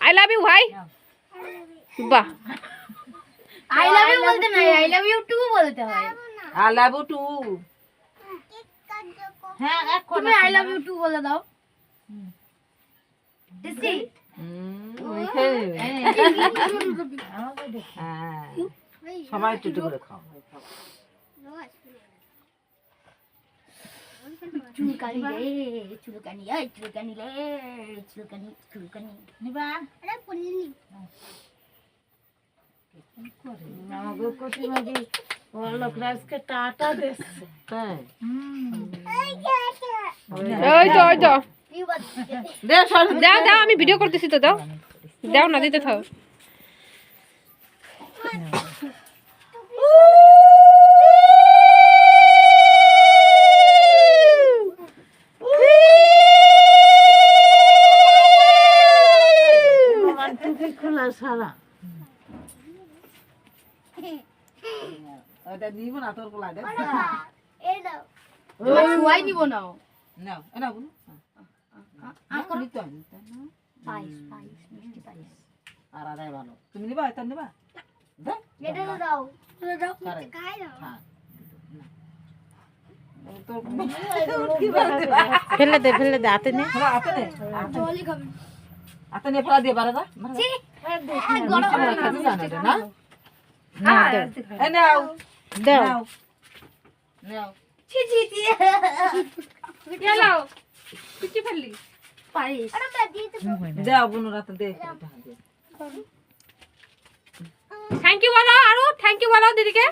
I love you ভাই বাহ I love you বলতে নাই I love you too বলতে হয় I love you too হ্যাঁ এখন তুমি I love you too বলে দাও দিছি সবাই টুটু করে খাও চুলকানি রে চুলকানি এই চুলকানি রে চুলকানি চুলকানি নিবা আরে পড়িনি আমাকে কোটি মাগি ওলো ক্লাসকে টাটা দেস তাই ওই তো দে সর দাও দাও আমি ভিডিও করতেছি তো দাও দাও না দিতে থাও খোলা সারা ওটা নিব না তোর কোলা দে এই দাও ছুয়াই নিব নাও নাও এনা বল আকর নিতো পাইস পাইস মিষ্টি পাইস আর আরে ভালো তুমি নিবা এটা নিবা দে এটা দাও এটা দাও খাই দাও হ্যাঁ ফেলে দে হাতে নে জলই খাবে আতে নে ফেলা দিয়ে বারদা জি গরম খাতে জানা রে না হ্যাঁ এ নাও দাও নাও ছি ছি ছি চলো কিছু ফেললি পাইস আরে मैं দিয়ে দেব দাও বুনু রাতে দে থ্যাংক ইউ বলো আরো থ্যাংক ইউ বলো দিদিকে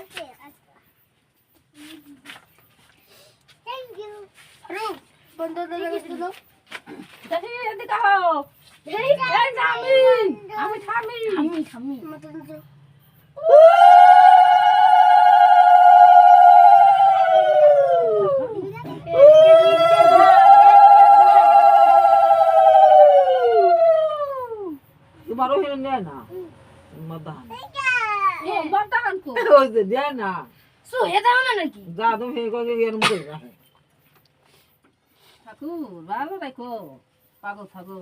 থ্যাংক ইউ আরে বন্ধু দাদা কিছু দাও দেখি এদিকে আও এই আমি থামি থামি মত দাও তোমারও হিরো নেয় না মদান ও বর্তমান কো ওই যে দেয় না সো এ দাও না নাকি যা তুমি হে করে এর মুখে রাখে ঠাকুর ভালো রাখো পাগল থাকো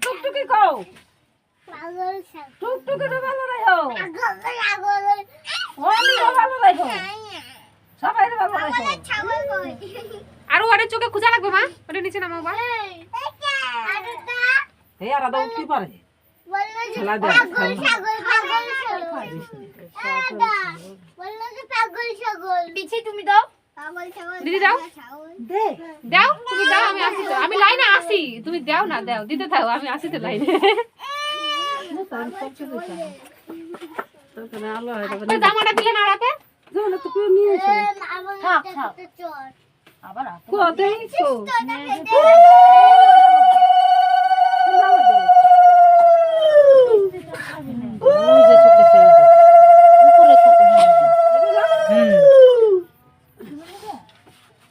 টুকটুকি খাও পাগল সব টুকটুকি তো ভালো রাখো পাগল ওলি ভালো রাখো সবাই ভালো রাখো ছাগল কই আরো ওরে চোখে খুঁজা লাগবে মা ওরে নিচে নামাও বা হে আর আদা উঠতে পারে বললো যে খেলা দে পাগল ছাগল বললো যে পাগল ছাগল পিছে তুমি দাও পাগল ছাগল দিদি দাও দে দাও তুমি দাও আমি আসি তো আমি লাইনে আসি তুমি দাও না দাও দিতে থাও আমি আসি তো লাইনে তোকে আলো হয় ওই দামাটা দিলে না রাতে জানো তো কেউ নিয়ে এসে থাক থাক চল আবার কোথায় তো ওই যে চোখে সেই যে উপরে থাকো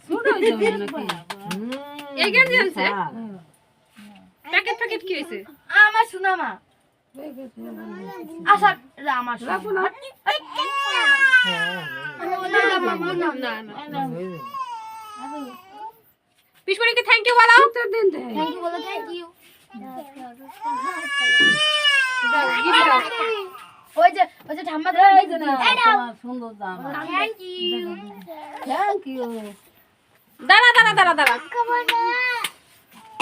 শুনো যাবে নাকি এই গেঞ্জি আনছে প্যাকেট প্যাকেট কি হইছে আমার শোনা মা আশা আমার শোনা না না পিছুনিকে থ্যাংক ইউ বলো থ্যাংক ইউ বলো থ্যাংক ইউ দাও গিফট দাও ওই যে ঠাম্মা দাও এই দাও তোমার সুন্দর দাম থ্যাংক ইউ থ্যাংক ইউ দাঁড়া দাঁড়া দাঁড়া দাঁড়া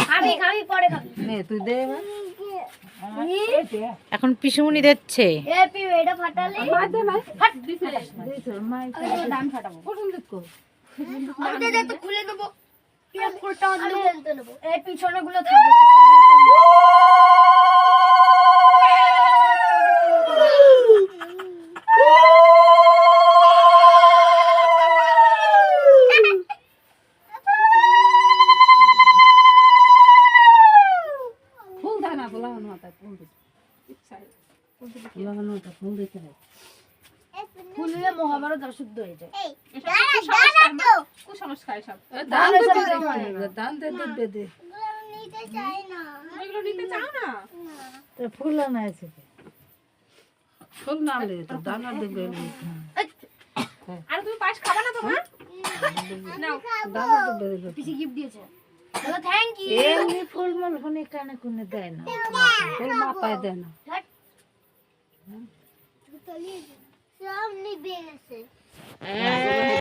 খাবি খাবি পরে খাবি নে তুই দে এখন পিসুমনি দিচ্ছে হ্যাপি এটা ফাটালে ফাট দিছে দাম ফাটাবো পছন্দ কর আমি দে তো খুলে দেব কি পুরোটা দেব এই পিছনে গুলো থাকবে লাগানোটা ফুল দিতে হবে। ফুল দিলে মহাভারত অশুদ্ধ হয়ে যায়। কুসংস্কার সব। দান দিতে দান হবে, দান দিতে দে। এগুলো নিতে চাও না? তো ফুল আনা আছে ফুল না লে তো দানা দেবে। আর তুমি পায়েস খাবা না তোমার? নাও। দানা দেবে। পিসি গিফট দিয়েছে। Hello thank you. এমনি ফুল মল ফোনে কানে কোনে দেয় না ফুল মাথায় দেয় না। সব নিবে